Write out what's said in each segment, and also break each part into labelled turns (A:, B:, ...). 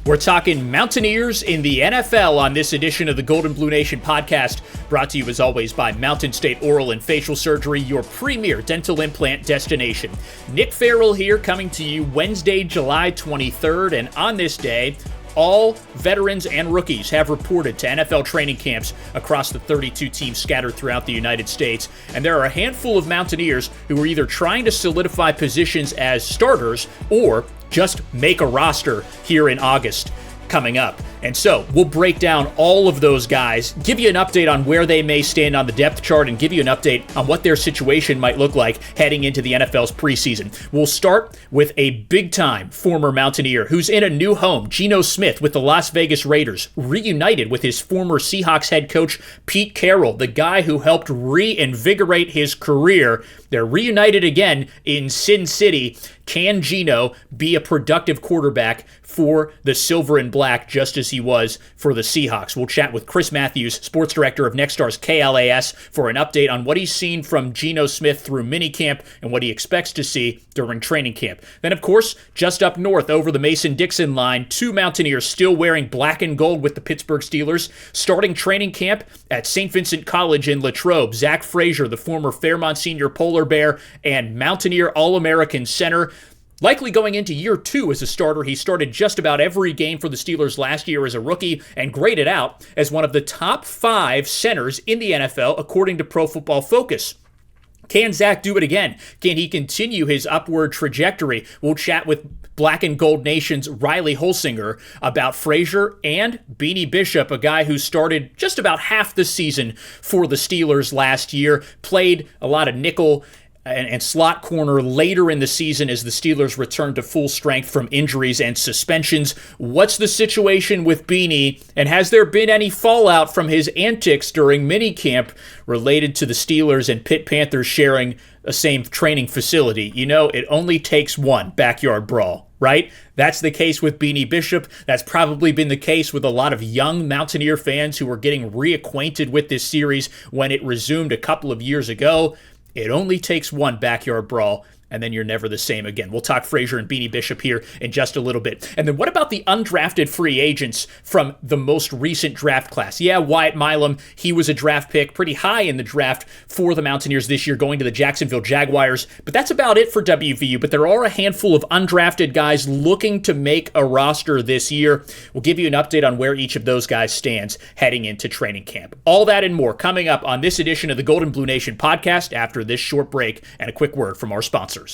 A: We're talking Mountaineers in the NFL on this edition of the Golden Blue Nation podcast, brought to you as always by Mountain State Oral and Facial Surgery, your premier dental implant destination. Nick Farrell here, coming to you Wednesday, July 23rd, and on this day, all veterans and rookies have reported to NFL training camps across the 32 teams scattered throughout the United States. And there are a handful of Mountaineers who are either trying to solidify positions as starters or just make a roster here in August coming up. And so we'll break down all of those guys, give you an update on where they may stand on the depth chart, and give you an update on what their situation might look like heading into the NFL's preseason. We'll start with a big-time former Mountaineer who's in a new home, Geno Smith with the Las Vegas Raiders, reunited with his former Seahawks head coach, Pete Carroll, the guy who helped reinvigorate his career. They're reunited again in Sin City. Can Geno be a productive quarterback for the Silver and Black just as he was for the Seahawks? We'll chat with Chris Matthews, sports director of Nexstar's KLAS, for an update on what he's seen from Geno Smith through minicamp and what he expects to see during training camp. Then, of course, just up north over the Mason-Dixon line, two Mountaineers still wearing black and gold with the Pittsburgh Steelers, starting training camp at St. Vincent College in Latrobe. Zach Frazier, the former Fairmont Senior Polar Bear and Mountaineer All-American center, likely going into year two as a starter. He started just about every game for the Steelers last year as a rookie and graded out as one of the top 5 centers in the NFL, according to Pro Football Focus. Can Zach do it again? Can he continue his upward trajectory? We'll chat with Black and Gold Nation's Riley Holsinger about Frazier and Beanie Bishop, a guy who started just about half the season for the Steelers last year, played a lot of nickel and slot corner later in the season as the Steelers returned to full strength from injuries and suspensions. What's the situation with Beanie, and has there been any fallout from his antics during minicamp related to the Steelers and Pitt Panthers sharing a same training facility? You know, it only takes one backyard brawl, right? That's the case with Beanie Bishop. That's probably been the case with a lot of young Mountaineer fans who were getting reacquainted with this series when it resumed a couple of years ago. It only takes one backyard brawl, and then you're never the same again. We'll talk Frazier and Beanie Bishop here in just a little bit. And then what about the undrafted free agents from the most recent draft class? Yeah, Wyatt Milam, he was a draft pick pretty high in the draft for the Mountaineers this year, going to the Jacksonville Jaguars. But that's about it for WVU. But there are a handful of undrafted guys looking to make a roster this year. We'll give you an update on where each of those guys stands heading into training camp. All that and more coming up on this edition of the Golden Blue Nation podcast after this short break and a quick word from our sponsors.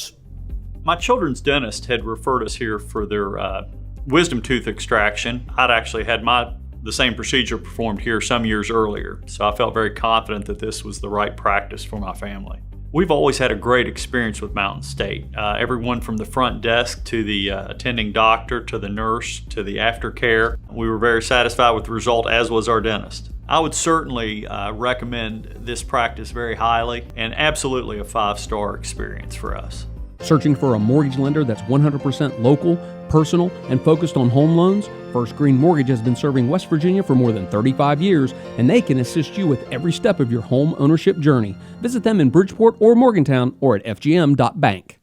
B: My children's dentist had referred us here for their wisdom tooth extraction. I'd actually had the same procedure performed here some years earlier, so I felt very confident that this was the right practice for my family. We've always had a great experience with Mountain State. Everyone from the front desk to the attending doctor to the nurse to the aftercare. We were very satisfied with the result, as was our dentist. I would certainly recommend this practice very highly, and absolutely a 5-star experience for us.
C: Searching for a mortgage lender that's 100% local, personal, and focused on home loans? First Green Mortgage has been serving West Virginia for more than 35 years, and they can assist you with every step of your home ownership journey. Visit them in Bridgeport or Morgantown or at fgm.bank.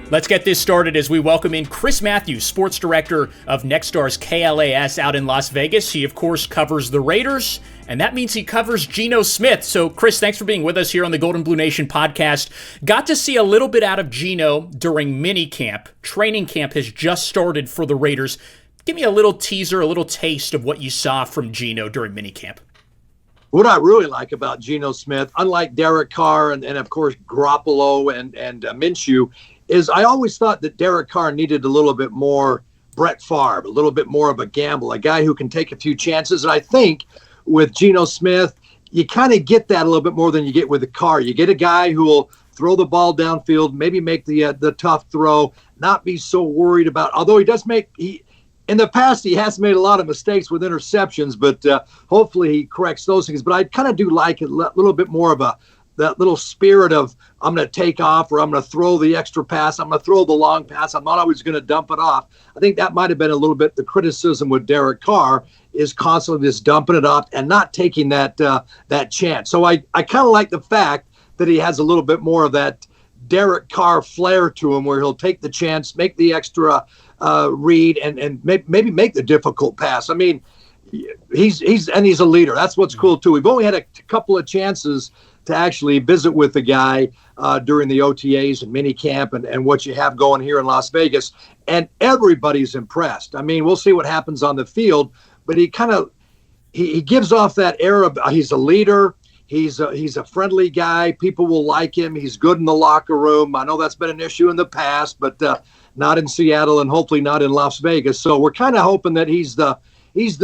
A: Let's get this started as we welcome in Chris Matthews, sports director of Nexstar's KLAS out in Las Vegas. He, of course, covers the Raiders, and that means he covers Geno Smith. So, Chris, thanks for being with us here on the Golden Blue Nation podcast. Got to see a little bit out of Geno during minicamp. Training camp has just started for the Raiders. Give me a little teaser, a little taste of what you saw from Geno during minicamp.
D: What I really like about Geno Smith, unlike Derek Carr and of course, Garoppolo and Minshew, is I always thought that Derek Carr needed a little bit more Brett Favre, a little bit more of a gamble, a guy who can take a few chances. And I think with Geno Smith, you kind of get that a little bit more than you get with the Carr. You get a guy who will throw the ball downfield, maybe make the tough throw, not be so worried about, although in the past, he has made a lot of mistakes with interceptions, but hopefully he corrects those things. But I kind of do like a little bit more of little spirit of I'm going to take off, or I'm going to throw the extra pass, I'm going to throw the long pass, I'm not always going to dump it off. I think that might have been a little bit the criticism with Derek Carr, is constantly just dumping it off and not taking that chance. So I kind of like the fact that he has a little bit more of that Derek Carr flair to him, where he'll take the chance, make the extra read, and maybe make the difficult pass. I mean, he's a leader. That's what's cool too. We've only had a couple of chances to actually visit with the guy during the OTAs and minicamp and what you have going here in Las Vegas, and everybody's impressed. I mean, we'll see what happens on the field, but he gives off that air of he's a leader. He's a friendly guy. People will like him. He's good in the locker room. I know that's been an issue in the past, but not in Seattle, and hopefully not in Las Vegas. So we're kind of hoping that he's the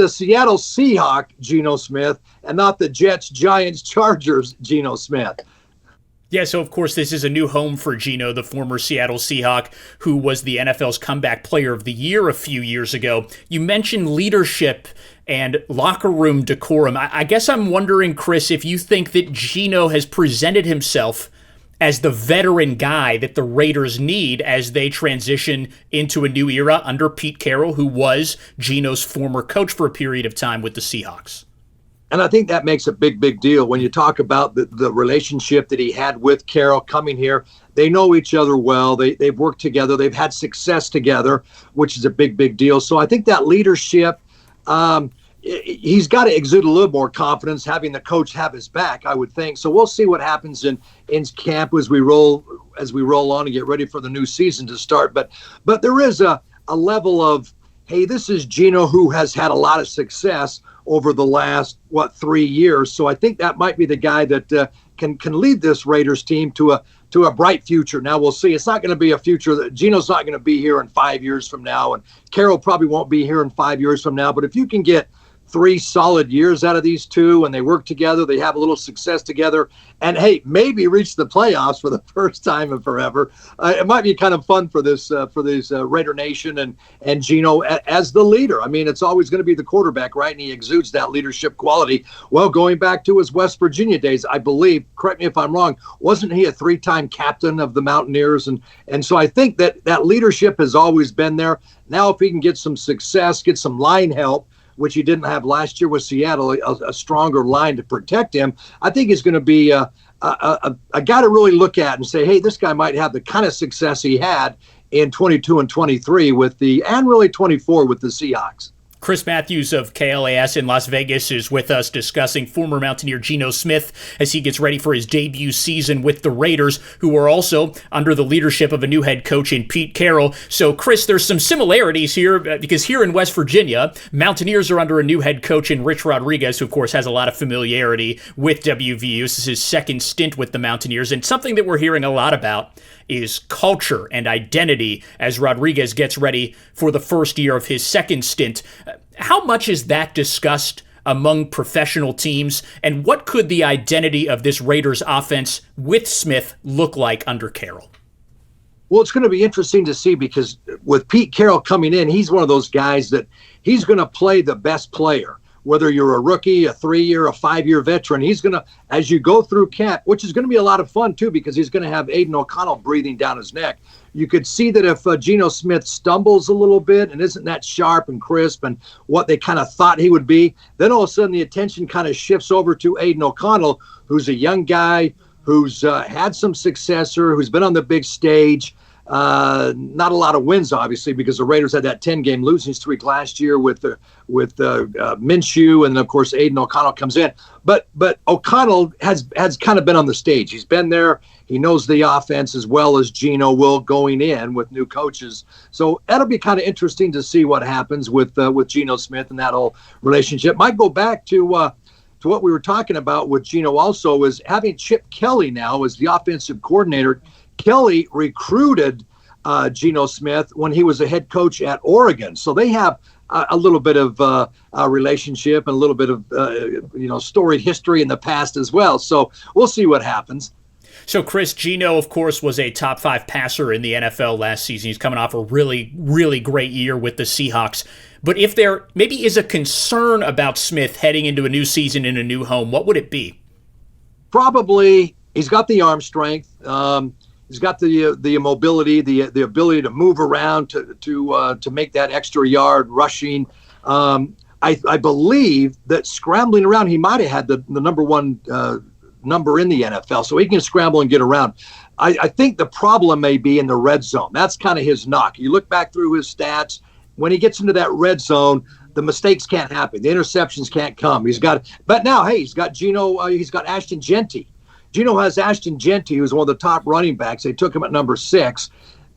D: Seattle Seahawk Geno Smith, and not the Jets, Giants, Chargers Geno Smith.
A: Yeah, so of course this is a new home for Geno, the former Seattle Seahawk, who was the NFL's Comeback Player of the Year a few years ago. You mentioned leadership and locker room decorum. I guess I'm wondering, Chris, if you think that Geno has presented himself as the veteran guy that the Raiders need as they transition into a new era under Pete Carroll, who was Geno's former coach for a period of time with the Seahawks.
D: And I think that makes a big deal when you talk about the relationship that he had with Carroll coming here. They know each other well. They've worked together. They've had success together, which is a big deal. So I think that leadership, he's got to exude a little more confidence, having the coach have his back, I would think. So we'll see what happens in camp as we roll on and get ready for the new season to start. But there is a level of, hey, this is Geno, who has had a lot of success over the last 3 years. So I think that might be the guy that can lead this Raiders team to a bright future. Now we'll see. It's not going to be a future that Geno's not going to be here in 5 years from now, and Carroll probably won't be here in 5 years from now. But if you can get 3 solid years out of these two, and they work together, they have a little success together, and hey, maybe reach the playoffs for the first time in forever. It might be kind of fun for this Raider Nation and Geno as the leader. I mean, it's always going to be the quarterback, right? And he exudes that leadership quality. Well, going back to his West Virginia days, I believe, correct me if I'm wrong, wasn't he a 3-time captain of the Mountaineers? And so I think that leadership has always been there. Now, if he can get some success, get some line help, which he didn't have last year with Seattle, a stronger line to protect him, I think he's going to be a guy to really look at and say, hey, this guy might have the kind of success he had in 22 and 23 and really 24 with the Seahawks.
A: Chris Matthews of KLAS in Las Vegas is with us discussing former Mountaineer Geno Smith as he gets ready for his debut season with the Raiders, who are also under the leadership of a new head coach in Pete Carroll. So, Chris, there's some similarities here because here in West Virginia, Mountaineers are under a new head coach in Rich Rodriguez, who, of course, has a lot of familiarity with WVU. This is his second stint with the Mountaineers, and something that we're hearing a lot about is culture and identity as Rodriguez gets ready for the first year of his second stint. How much is that discussed among professional teams, and what could the identity of this Raiders offense with Smith look like under Carroll?
D: Well, it's going to be interesting to see, because with Pete Carroll coming in, he's one of those guys that he's going to play the best player. Whether you're a rookie, a 3-year, a 5-year veteran, he's going to, as you go through camp, which is going to be a lot of fun too, because he's going to have Aiden O'Connell breathing down his neck. You could see that if Geno Smith stumbles a little bit and isn't that sharp and crisp and what they kind of thought he would be, then all of a sudden the attention kind of shifts over to Aiden O'Connell, who's a young guy, who's had some successor, who's been on the big stage. Not a lot of wins, obviously, because the Raiders had that 10-game losing streak last year with Minshew, and then of course Aiden O'Connell comes in. But O'Connell has kind of been on the stage. He's been there. He knows the offense as well as Geno will going in with new coaches. So that'll be kind of interesting to see what happens with Geno Smith and that whole relationship. Might go back to what we were talking about with Geno also, is having Chip Kelly now as the offensive coordinator. Kelly recruited Geno Smith when he was a head coach at Oregon. So they have a little bit of a relationship and a little bit of, storied history in the past as well. So we'll see what happens.
A: So, Chris, Geno, of course, was a top 5 passer in the NFL last season. He's coming off a really, really great year with the Seahawks. But if there maybe is a concern about Smith heading into a new season in a new home, what would it be?
D: Probably He's got the arm strength. He's got the mobility, the ability to move around to make that extra yard rushing. I believe that scrambling around, he might have had the number one number in the NFL, so he can scramble and get around. I think the problem may be in the red zone. That's kind of his knock. You look back through his stats, when he gets into that red zone, the mistakes can't happen. The interceptions can't come. But now, hey, he's got Geno. He's got Ashton Jeanty. Geno has Ashton Jeanty, who's one of the top running backs. They took him at number 6.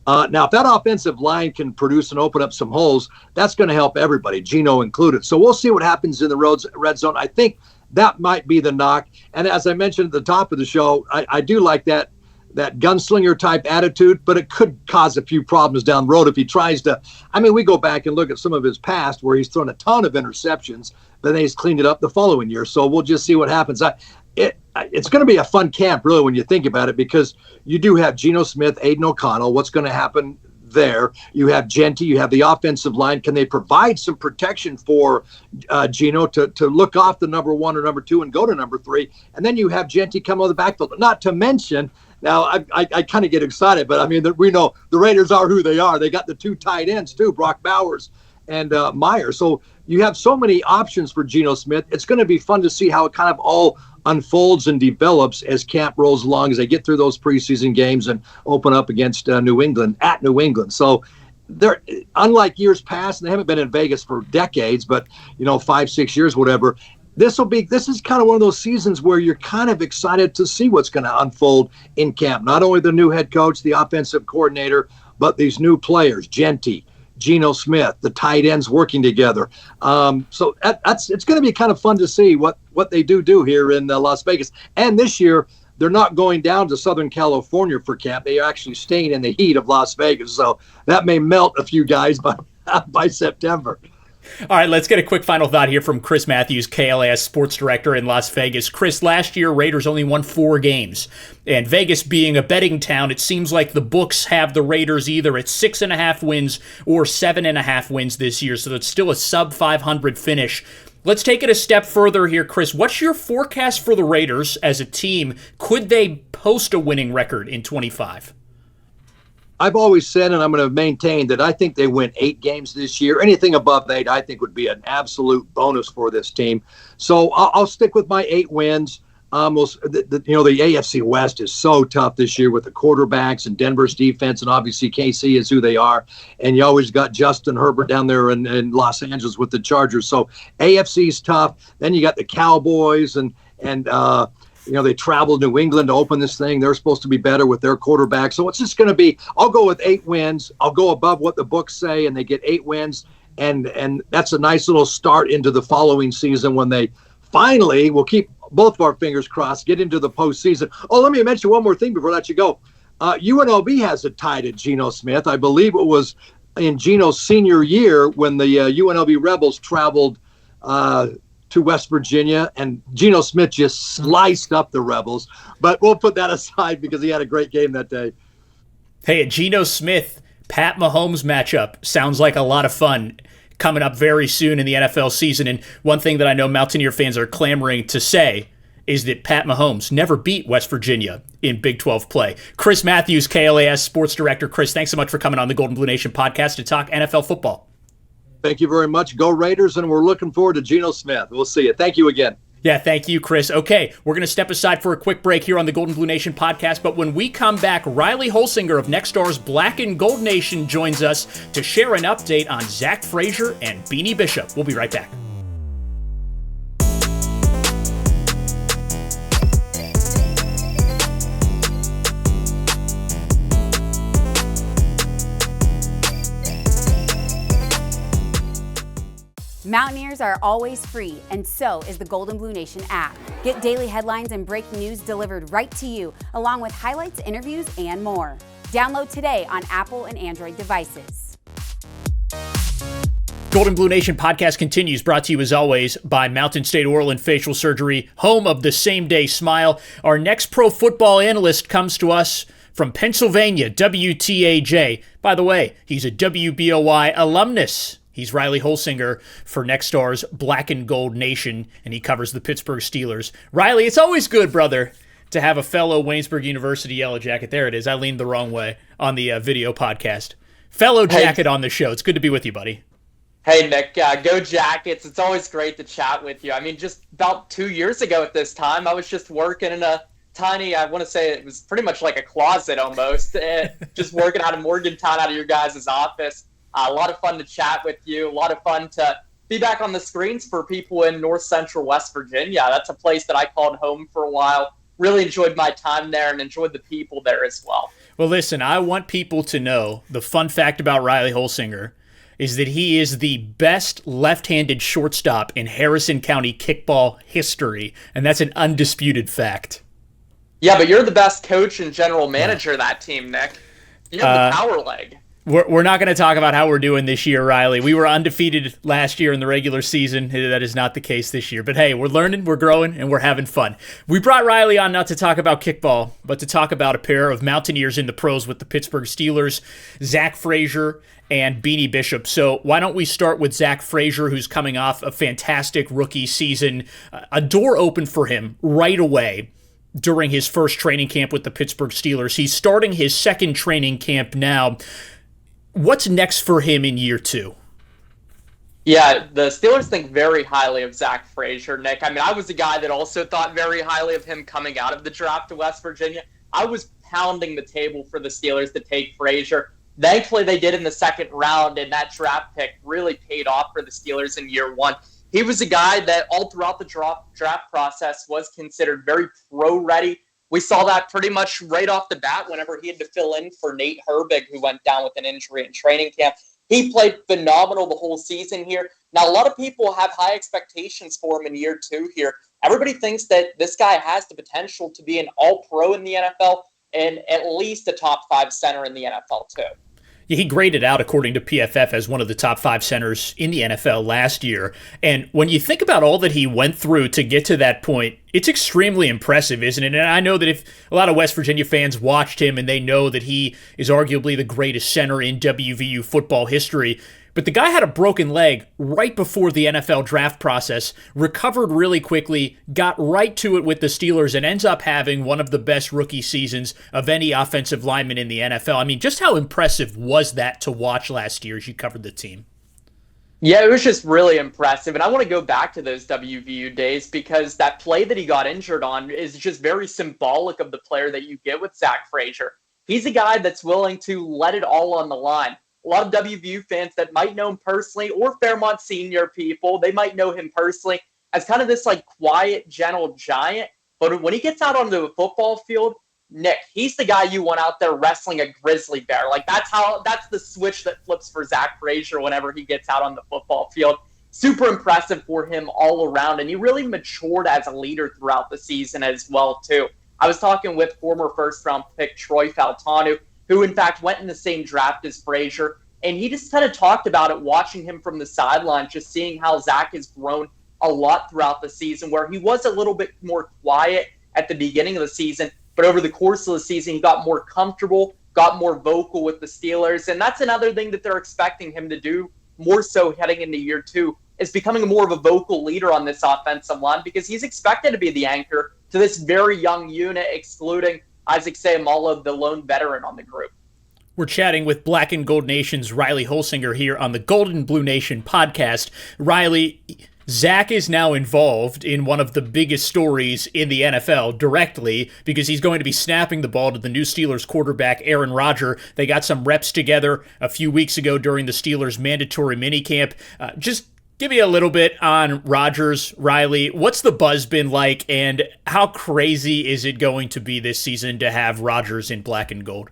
D: Now, if that offensive line can produce and open up some holes, that's going to help everybody, Geno included. So we'll see what happens in the red zone. I think that might be the knock. And as I mentioned at the top of the show, I do like that gunslinger type attitude, but it could cause a few problems down the road if he tries to. I mean, we go back and look at some of his past where he's thrown a ton of interceptions, but then he's cleaned it up the following year. So we'll just see what happens. It's going to be a fun camp, really, when you think about it, because you do have Geno Smith, Aiden O'Connell. What's going to happen there? You have Jeanty. You have the offensive line. Can they provide some protection for Geno to look off the number 1 or number 2 and go to number 3? And then you have Jeanty come out of the backfield. Not to mention, now I kind of get excited, but I mean, we know the Raiders are who they are. They got the 2 tight ends too, Brock Bowers and Meyer. So you have so many options for Geno Smith. It's going to be fun to see how it kind of all unfolds and develops as camp rolls along, as they get through those preseason games and open up against New England at New England. So they're, unlike years past, and they haven't been in Vegas for decades, but 5-6 years, whatever. This is kind of one of those seasons where you're kind of excited to see what's going to unfold in camp. Not only the new head coach, the offensive coordinator, but these new players, Jeanty, Geno Smith, the tight ends working together. So it's going to be kind of fun to see what they do here in Las Vegas. And this year, they're not going down to Southern California for camp. They are actually staying in the heat of Las Vegas. So that may melt a few guys by September.
A: All right, let's get a quick final thought here from Chris Matthews, KLAS sports director in Las Vegas. Chris, last year, Raiders only won 4 games. And Vegas being a betting town, it seems like the books have the Raiders either at 6.5 wins or 7.5 wins this year. So it's still a sub-500 finish. Let's take it a step further here, Chris. What's your forecast for the Raiders as a team? Could they post a winning record in 25?
D: I've always said, and I'm going to maintain, that I think they win 8 games this year. Anything above 8, I think, would be an absolute bonus for this team. So I'll stick with my 8 wins. The AFC West is so tough this year with the quarterbacks and Denver's defense, and obviously KC is who they are. And you always got Justin Herbert down there in Los Angeles with the Chargers. So AFC is tough. Then you got the Cowboys and they traveled New England to open this thing. They're supposed to be better with their quarterback. So it's just going to be, I'll go with 8 wins. I'll go above what the books say, and they get 8 wins. And that's a nice little start into the following season when they finally, we'll keep both of our fingers crossed, get into the postseason. Oh, let me mention one more thing before I let you go. UNLV has a tie to Geno Smith. I believe it was in Geno's senior year when the UNLV Rebels traveled to West Virginia, and Geno Smith just sliced up the Rebels. But we'll put that aside because he had a great game that day.
A: Hey, a Geno Smith, Pat Mahomes matchup sounds like a lot of fun coming up very soon in the NFL season. And one thing that I know Mountaineer fans are clamoring to say is that Pat Mahomes never beat West Virginia in Big 12 play. Chris Matthews, KLAS sports director. Chris, thanks so much for coming on the Golden Blue Nation podcast to talk NFL football.
D: Thank you very much. Go Raiders, and we're looking forward to Geno Smith. We'll see you. Thank you again.
A: Yeah, thank you, Chris. Okay, we're going to step aside for a quick break here on the Golden Blue Nation podcast, but when we come back, Riley Holsinger of Nextstar's Black and Gold Nation joins us to share an update on Zach Frazier and Beanie Bishop. We'll be right back.
E: Mountaineers are always free, and so is the Golden Blue Nation app. Get daily headlines and breaking news delivered right to you, along with highlights, interviews, and more. Download today on Apple and Android devices.
A: Golden Blue Nation podcast continues, brought to you as always by Mountain State Oral and Facial Surgery, home of the same-day smile. Our next pro football analyst comes to us from Pennsylvania, WTAJ. By the way, he's a WBOI alumnus. He's Riley Holsinger for Nextstar's Black and Gold Nation, and he covers the Pittsburgh Steelers. Riley, it's always good, brother, to have a fellow Waynesburg University Yellow Jacket. There it is. I leaned the wrong way on the video podcast. Fellow Jacket on the show. It's good to be with you, buddy.
F: Hey, Nick, go Jackets. It's always great to chat with you. I mean, just about 2 years ago at this time, I was just working in a tiny, I want to say it was pretty much like a closet almost, just working out of Morgantown, out of your guys' office. A lot of fun to chat with you. A lot of fun to be back on the screens for people in North Central West Virginia. That's a place that I called home for a while. Really enjoyed my time there and enjoyed the people there as well.
A: Well, listen, I want people to know the fun fact about Riley Holsinger is that he is the best left-handed shortstop in Harrison County kickball history, and that's an undisputed fact.
F: Yeah, but you're the best coach and general manager of that team, Nick. You have the power leg.
A: We're not going to talk about how we're doing this year, Riley. We were undefeated last year in the regular season. That is not the case this year. But hey, we're learning, we're growing, and we're having fun. We brought Riley on not to talk about kickball, but to talk about a pair of Mountaineers in the pros with the Pittsburgh Steelers, Zach Frazier and Beanie Bishop. So why don't we start with Zach Frazier, who's coming off a fantastic rookie season. A door opened for him right away during his first training camp with the Pittsburgh Steelers. He's starting his second training camp now. What's next for him in year two?
F: Yeah, the Steelers think very highly of Zach Frazier, Nick. I mean, I was a guy that also thought very highly of him coming out of the draft to West Virginia. I was pounding the table for the Steelers to take Frazier. Thankfully, they did in the second round, and that draft pick really paid off for the Steelers in year one. He was a guy that all throughout the draft process was considered very pro-ready. We saw that pretty much right off the bat whenever he had to fill in for Nate Herbig, who went down with an injury in training camp. He played phenomenal the whole season here. Now, a lot of people have high expectations for him in year two here. Everybody thinks that this guy has the potential to be an all-pro in the NFL and at least a top 5 center in the NFL too.
A: Yeah, he graded out, according to PFF, as one of the top 5 centers in the NFL last year. And when you think about all that he went through to get to that point, it's extremely impressive, isn't it? And I know that if a lot of West Virginia fans watched him and they know that he is arguably the greatest center in WVU football history, but the guy had a broken leg right before the NFL draft process, recovered really quickly, got right to it with the Steelers, and ends up having one of the best rookie seasons of any offensive lineman in the NFL. I mean, just how impressive was that to watch last year as you covered the team?
F: Yeah, it was just really impressive. And I want to go back to those WVU days because that play that he got injured on is just very symbolic of the player that you get with Zach Frazier. He's a guy that's willing to let it all on the line. A lot of WVU fans that might know him personally, or Fairmont Senior people, they might know him personally as kind of this like quiet, gentle giant. But when he gets out onto the football field, Nick, he's the guy you want out there wrestling a grizzly bear. Like that's the switch that flips for Zach Frazier whenever he gets out on the football field. Super impressive for him all around, and he really matured as a leader throughout the season as well too. I was talking with former first-round pick Troy Faltanu, who in fact went in the same draft as Frazier, and he just kind of talked about it, watching him from the sideline, just seeing how Zach has grown a lot throughout the season, where he was a little bit more quiet at the beginning of the season, but over the course of the season, he got more comfortable, got more vocal with the Steelers, and that's another thing that they're expecting him to do more so heading into year two, is becoming more of a vocal leader on this offensive line, because he's expected to be the anchor to this very young unit, excluding Isaac Seumalo, the lone veteran on the group.
A: We're chatting with Black and Gold Nation's Riley Holsinger here on the Golden Blue Nation podcast. Riley, Zach is now involved in one of the biggest stories in the NFL directly because he's going to be snapping the ball to the new Steelers quarterback, Aaron Rodgers. They got some reps together a few weeks ago during the Steelers' mandatory minicamp. Just give me a little bit on Rodgers, Riley. What's the buzz been like, and how crazy is it going to be this season to have Rodgers in black and gold?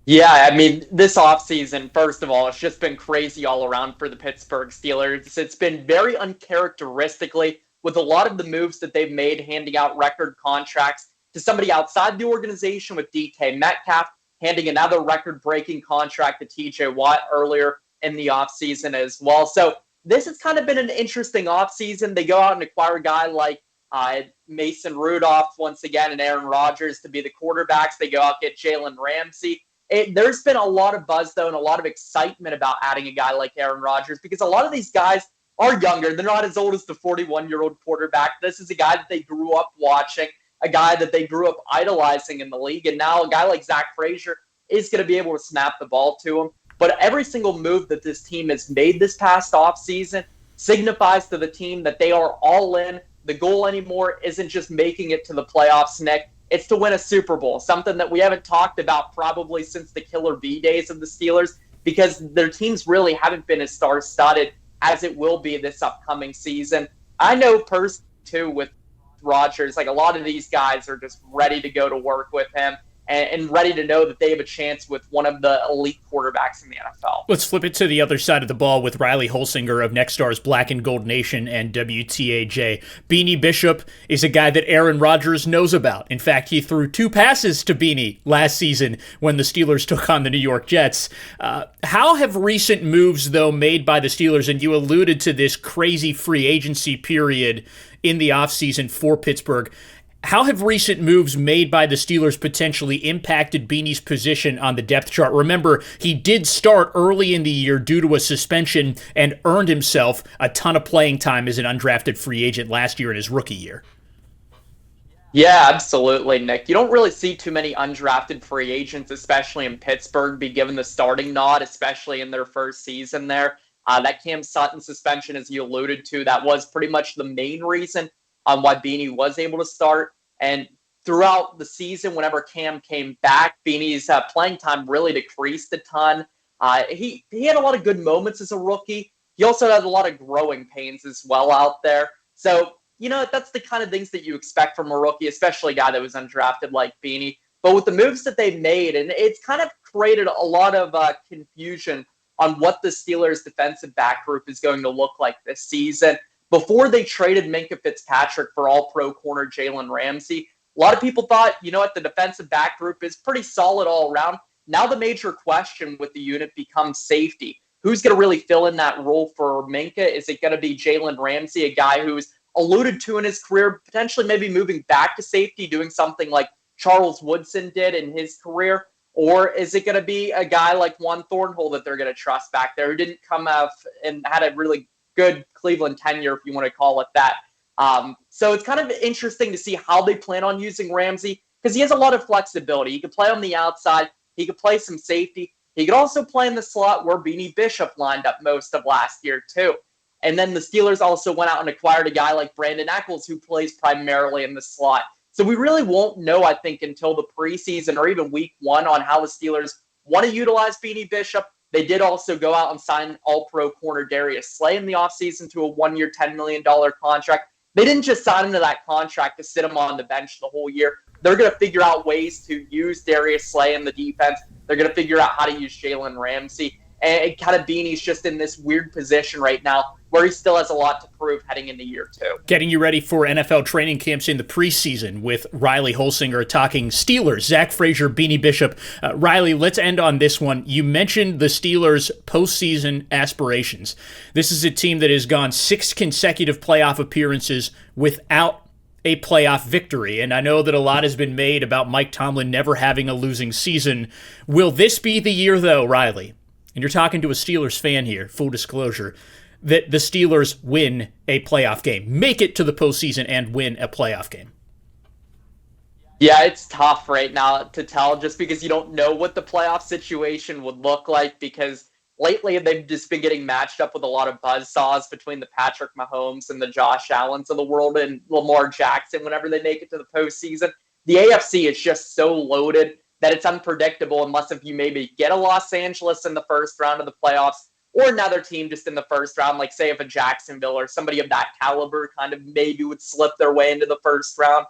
F: Yeah, I mean, this offseason, first of all, it's just been crazy all around for the Pittsburgh Steelers. It's been very uncharacteristically, with a lot of the moves that they've made, handing out record contracts to somebody outside the organization, with DK Metcalf handing another record-breaking contract to TJ Watt earlier in the offseason as well. So this has kind of been an interesting offseason. They go out and acquire a guy like Mason Rudolph once again and Aaron Rodgers to be the quarterbacks. They go out and get Jalen Ramsey. There's been a lot of buzz, though, and a lot of excitement about adding a guy like Aaron Rodgers, because a lot of these guys are younger. They're not as old as the 41-year-old quarterback. This is a guy that they grew up watching. a guy that they grew up idolizing in the league. And now a guy like Zach Frazier is going to be able to snap the ball to him. But every single move that this team has made this past offseason signifies to the team that they are all in. The goal anymore isn't just making it to the playoffs, Nick. It's to win a Super Bowl, something that we haven't talked about probably since the Killer B days of the Steelers, because their teams really haven't been as star-studded as it will be this upcoming season. I know personally, too, with Rodgers, like a lot of these guys are just ready to go to work with him and ready to know that they have a chance with one of the elite quarterbacks in the NFL.
A: Let's flip it to the other side of the ball with Riley Holsinger of Nexstar's Black and Gold Nation and WTAJ. Beanie Bishop is a guy that Aaron Rodgers knows about. In fact, he threw 2 passes to Beanie last season when the Steelers took on the New York Jets. How have recent moves, though, made by the Steelers, and you alluded to this crazy free agency period in the offseason for Pittsburgh, how have recent moves made by the Steelers potentially impacted Beanie's position on the depth chart? Remember, he did start early in the year due to a suspension and earned himself a ton of playing time as an undrafted free agent last year in his rookie year.
F: Yeah, absolutely, Nick. You don't really see too many undrafted free agents, especially in Pittsburgh, be given the starting nod, especially in their first season there. That Cam Sutton suspension, as you alluded to, that was pretty much the main reason on why Beanie was able to start. And throughout the season, whenever Cam came back, Beanie's playing time really decreased a ton. He had a lot of good moments as a rookie. He also had a lot of growing pains as well out there. So, that's the kind of things that you expect from a rookie, especially a guy that was undrafted like Beanie. But with the moves that they made, and it's kind of created a lot of confusion on what the Steelers' defensive back group is going to look like this season. Before they traded Minkah Fitzpatrick for all-pro corner Jalen Ramsey, a lot of people thought, the defensive back group is pretty solid all around. Now the major question with the unit becomes safety. Who's going to really fill in that role for Minkah? Is it going to be Jalen Ramsey, a guy who's alluded to in his career, potentially maybe moving back to safety, doing something like Charles Woodson did in his career? Or is it going to be a guy like Juan Thornhill that they're going to trust back there, who didn't come out and had a really good Cleveland tenure, if you want to call it that. So it's kind of interesting to see how they plan on using Ramsey, because he has a lot of flexibility. He can play on the outside. He could play some safety. He could also play in the slot where Beanie Bishop lined up most of last year, too. And then the Steelers also went out and acquired a guy like Brandon Echols, who plays primarily in the slot. So we really won't know, I think, until the preseason or even week 1 on how the Steelers want to utilize Beanie Bishop. They did also go out and sign all-pro corner Darius Slay in the offseason to a 1-year, $10 million contract. They didn't just sign him to that contract to sit him on the bench the whole year. They're going to figure out ways to use Darius Slay in the defense. They're going to figure out how to use Jalen Ramsey. And kind of Beanie's just in this weird position right now where he still has a lot to prove heading into year 2.
A: Getting you ready for NFL training camps in the preseason with Riley Holsinger talking Steelers, Zach Frazier, Beanie Bishop. Riley, let's end on this one. You mentioned the Steelers' postseason aspirations. This is a team that has gone 6 consecutive playoff appearances without a playoff victory, and I know that a lot has been made about Mike Tomlin never having a losing season. Will this be the year, though, Riley? And you're talking to a Steelers fan here, full disclosure, that the Steelers win a playoff game, make it to the postseason and win a playoff game.
F: Yeah, it's tough right now to tell just because you don't know what the playoff situation would look like, because lately they've just been getting matched up with a lot of buzzsaws between the Patrick Mahomes and the Josh Allens of the world and Lamar Jackson whenever they make it to the postseason. The AFC is just so loaded that it's unpredictable unless if you maybe get a Los Angeles in the first round of the playoffs or another team just in the first round, like say if a Jacksonville or somebody of that caliber kind of maybe would slip their way into the first round.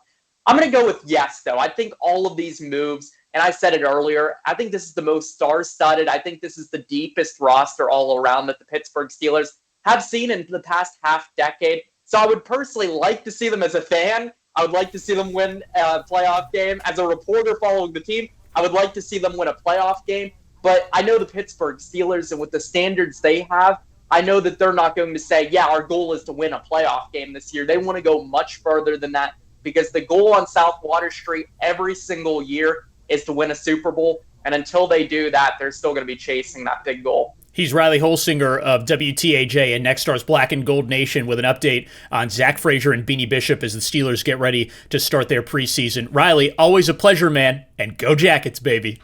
F: I'm going to go with yes, though. I think all of these moves, and I said it earlier, I think this is the most star-studded. I think this is the deepest roster all around that the Pittsburgh Steelers have seen in the past half decade. So I would personally like to see them as a fan. I would like to see them win a playoff game. As a reporter following the team, I would like to see them win a playoff game. But I know the Pittsburgh Steelers, and with the standards they have, I know that they're not going to say, yeah, our goal is to win a playoff game this year. They want to go much further than that, because the goal on South Water Street every single year is to win a Super Bowl. And until they do that, they're still going to be chasing that big goal.
A: He's Riley Holsinger of WTAJ and Nexstar's Black and Gold Nation with an update on Zach Frazier and Beanie Bishop as the Steelers get ready to start their preseason. Riley, always a pleasure, man, and go Jackets, baby.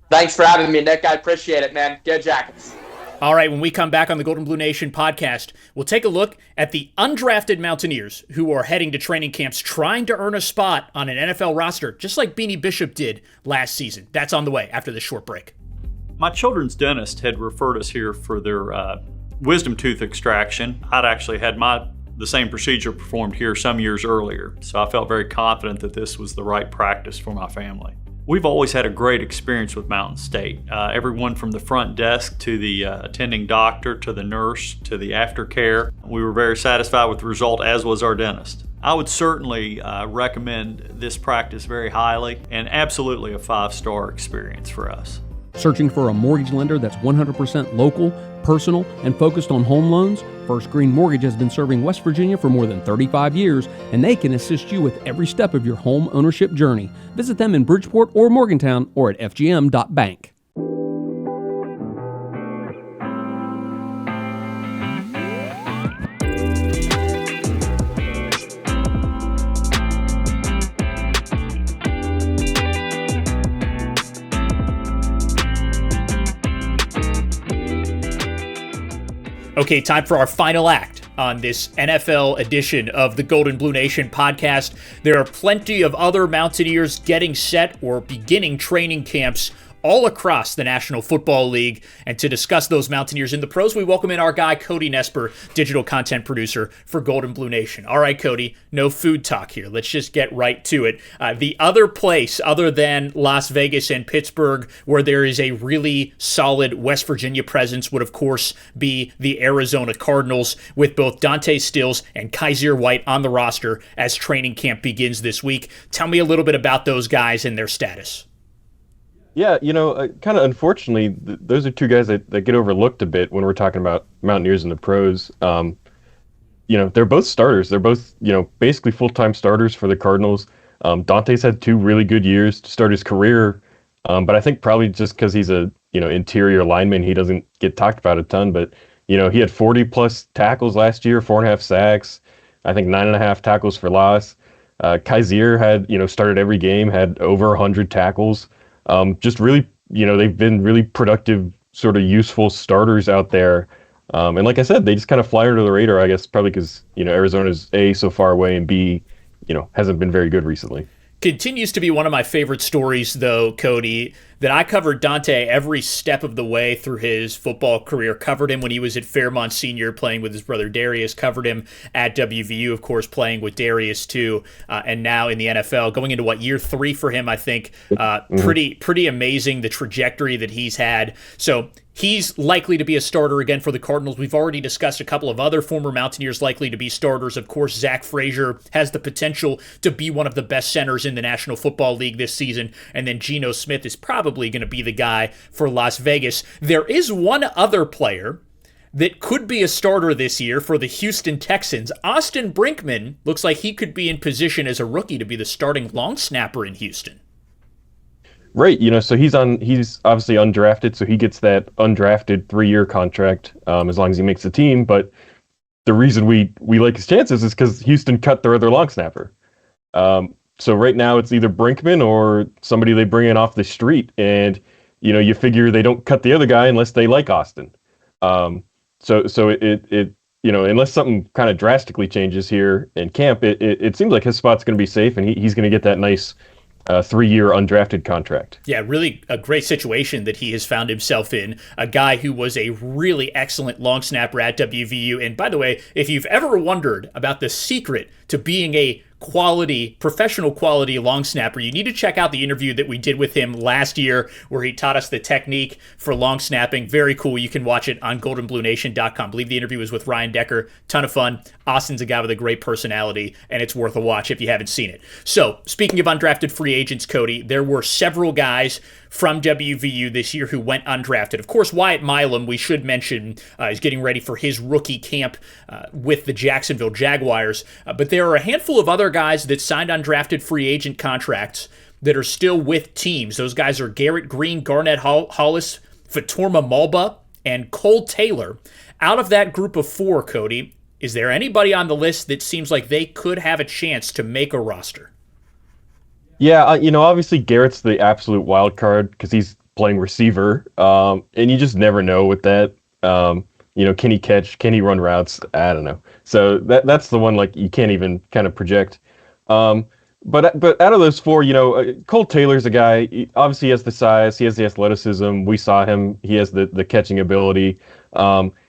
F: Thanks for having me, Nick. I appreciate it, man. Go Jackets.
A: All right, when we come back on the Golden Blue Nation podcast, we'll take a look at the undrafted Mountaineers who are heading to training camps trying to earn a spot on an NFL roster, just like Beanie Bishop did last season. That's on the way after this short break.
B: My children's dentist had referred us here for their wisdom tooth extraction. I'd actually had the same procedure performed here some years earlier, so I felt very confident that this was the right practice for my family. We've always had a great experience with Mountain State. Everyone from the front desk to the attending doctor to the nurse to the aftercare. We were very satisfied with the result, as was our dentist. I would certainly recommend this practice very highly, and absolutely a 5-star experience for us.
C: Searching for a mortgage lender that's 100% local, personal, and focused on home loans? First Green Mortgage has been serving West Virginia for more than 35 years, and they can assist you with every step of your home ownership journey. Visit them in Bridgeport or Morgantown or at fgm.bank.
A: Okay, time for our final act on this NFL edition of the Golden Blue Nation podcast. There are plenty of other Mountaineers getting set or beginning training camps all across the National Football League. And to discuss those Mountaineers in the pros, we welcome in our guy, Cody Nesper, digital content producer for Golden Blue Nation. All right, Cody, no food talk here. Let's just get right to it. The other place other than Las Vegas and Pittsburgh where there is a really solid West Virginia presence would, of course, be the Arizona Cardinals, with both Dante Stills and Kaiser White on the roster as training camp begins this week. Tell me a little bit about those guys and their status.
G: Yeah, kind of unfortunately, those are two guys that get overlooked a bit when we're talking about Mountaineers and the pros. They're both starters. They're both, basically full-time starters for the Cardinals. Dante's had 2 really good years to start his career, but I think probably just because he's a, interior lineman, he doesn't get talked about a ton. But, he had 40-plus tackles last year, 4.5 sacks, I think 9.5 tackles for loss. Kaiser had, started every game, had over 100 tackles. Just really, they've been really productive, sort of useful starters out there. And like I said, they just kind of fly under the radar, I guess, probably because, Arizona's A, so far away, and B, hasn't been very good recently.
A: Continues to be one of my favorite stories, though, Cody, that I covered Dante every step of the way through his football career. Covered him when he was at Fairmont Senior playing with his brother Darius. Covered him at WVU, of course, playing with Darius too. And now in the NFL, going into year 3 for him, I think. Pretty amazing, the trajectory that he's had. So he's likely to be a starter again for the Cardinals. We've already discussed a couple of other former Mountaineers likely to be starters. Of course, Zach Frazier has the potential to be one of the best centers in the National Football League this season. And then Geno Smith is probably going to be the guy for Las Vegas. There is one other player that could be a starter this year for the Houston Texans. Austin Brinkman looks like he could be in position as a rookie to be the starting long snapper in Houston.
G: Right, so he's obviously undrafted, so he gets that undrafted 3-year contract as long as he makes the team. But the reason we like his chances is because Houston cut their other long snapper. So right now it's either Brinkman or somebody they bring in off the street, and you figure they don't cut the other guy unless they like Austin. So it unless something kind of drastically changes here in camp, it seems like his spot's going to be safe, and he's going to get that nice 3-year undrafted contract.
A: Yeah, really a great situation that he has found himself in. A guy who was a really excellent long snapper at WVU. And by the way, if you've ever wondered about the secret to being a professional quality long snapper, you need to check out the interview that we did with him last year where he taught us the technique for long snapping. Very cool. You can watch it on goldenbluenation.com. I believe the interview was with Ryan Decker. Ton of fun. Austin's a guy with a great personality, and it's worth a watch if you haven't seen it. So, speaking of undrafted free agents, Cody, there were several guys from WVU this year who went undrafted. Of course, Wyatt Milam, we should mention, is getting ready for his rookie camp with the Jacksonville Jaguars. But there are a handful of other guys that signed undrafted free agent contracts that are still with teams. Those guys are Garrett Green, Garnett Hollis, Fatorma Mulba, and Cole Taylor. Out of that group of 4, Cody, is there anybody on the list that seems like they could have a chance to make a roster?
G: Yeah, obviously Garrett's the absolute wild card because he's playing receiver, and you just never know with that. Can he catch? Can he run routes? I don't know. So that's the one like you can't even kind of project. But out of those 4, Cole Taylor's a guy. Obviously, he has the size, he has the athleticism. We saw him. He has the catching ability.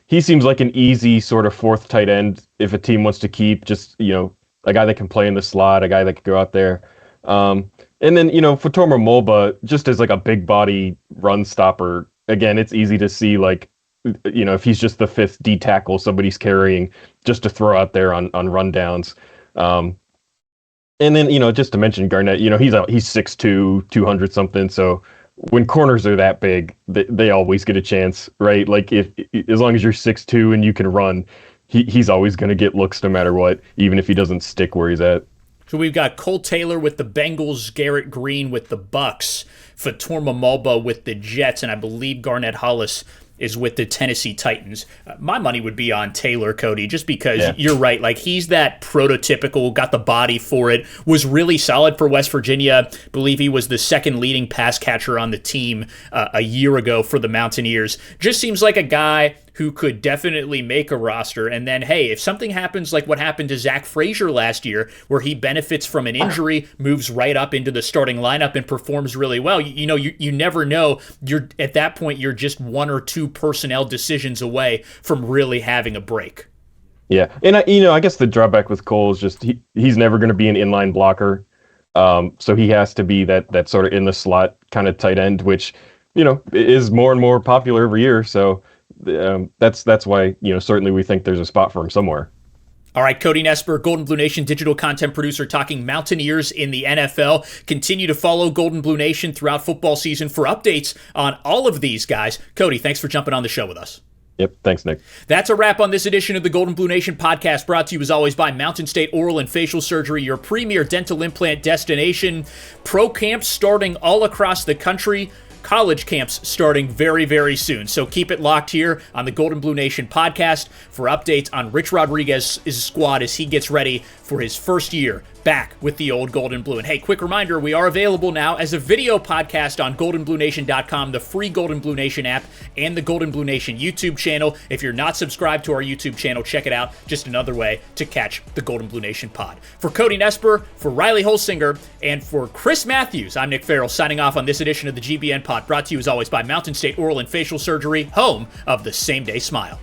G: He seems like an easy sort of 4th tight end if a team wants to keep just a guy that can play in the slot, a guy that could go out there. And then Fatorma Mulba just as like a big body run stopper. Again, it's easy to see like if he's just the 5th D tackle somebody's carrying just to throw out there on rundowns. And then, just to mention Garnett, he's 6'2", 200 something. So when corners are that big, they always get a chance, right? Like as long as you're 6'2" and you can run, he's always going to get looks no matter what, even if he doesn't stick where he's at.
A: So we've got Cole Taylor with the Bengals, Garrett Green with the Bucks, Fatorma Mulba with the Jets, and I believe Garnett Hollis is with the Tennessee Titans. My money would be on Taylor, Cody, just because You're right. Like he's that prototypical, got the body for it, was really solid for West Virginia. Believe he was the 2nd leading pass catcher on the team a year ago for the Mountaineers. Just seems like a guy who could definitely make a roster. And then, hey, if something happens like what happened to Zach Frazier last year, where he benefits from an injury, moves right up into the starting lineup and performs really well, you never know. You're at that point, you're just 1 or 2 personnel decisions away from really having a break.
G: Yeah, and I guess the drawback with Cole is just he's never going to be an inline blocker, so he has to be that sort of in the slot kind of tight end, which is more and more popular every year. So that's why certainly we think there's a spot for him somewhere.
A: All right, Cody Nesper, Golden Blue Nation digital content producer, talking Mountaineers in the NFL. Continue to follow Golden Blue Nation throughout football season for updates on all of these guys. Cody, thanks for jumping on the show with us.
G: Yep, thanks, Nick.
A: That's a wrap on this edition of the Golden Blue Nation podcast, brought to you as always by Mountain State Oral and Facial Surgery, your premier dental implant destination. Pro camps starting all across the country. College camps starting very, very soon. So keep it locked here on the Golden Blue Nation podcast for updates on Rich Rodriguez's squad as he gets ready for his first year back with the old Gold and Blue. And hey, quick reminder, we are available now as a video podcast on goldenbluenation.com, the free Golden Blue Nation app, and the Golden Blue Nation YouTube channel. If you're not subscribed to our YouTube channel, check it out. Just another way to catch the Golden Blue Nation pod. For Cody Nesper, for Riley Holsinger, and for Chris Matthews, I'm Nick Farrell, signing off on this edition of the GBN pod, brought to you as always by Mountain State Oral and Facial Surgery, home of the same-day smile.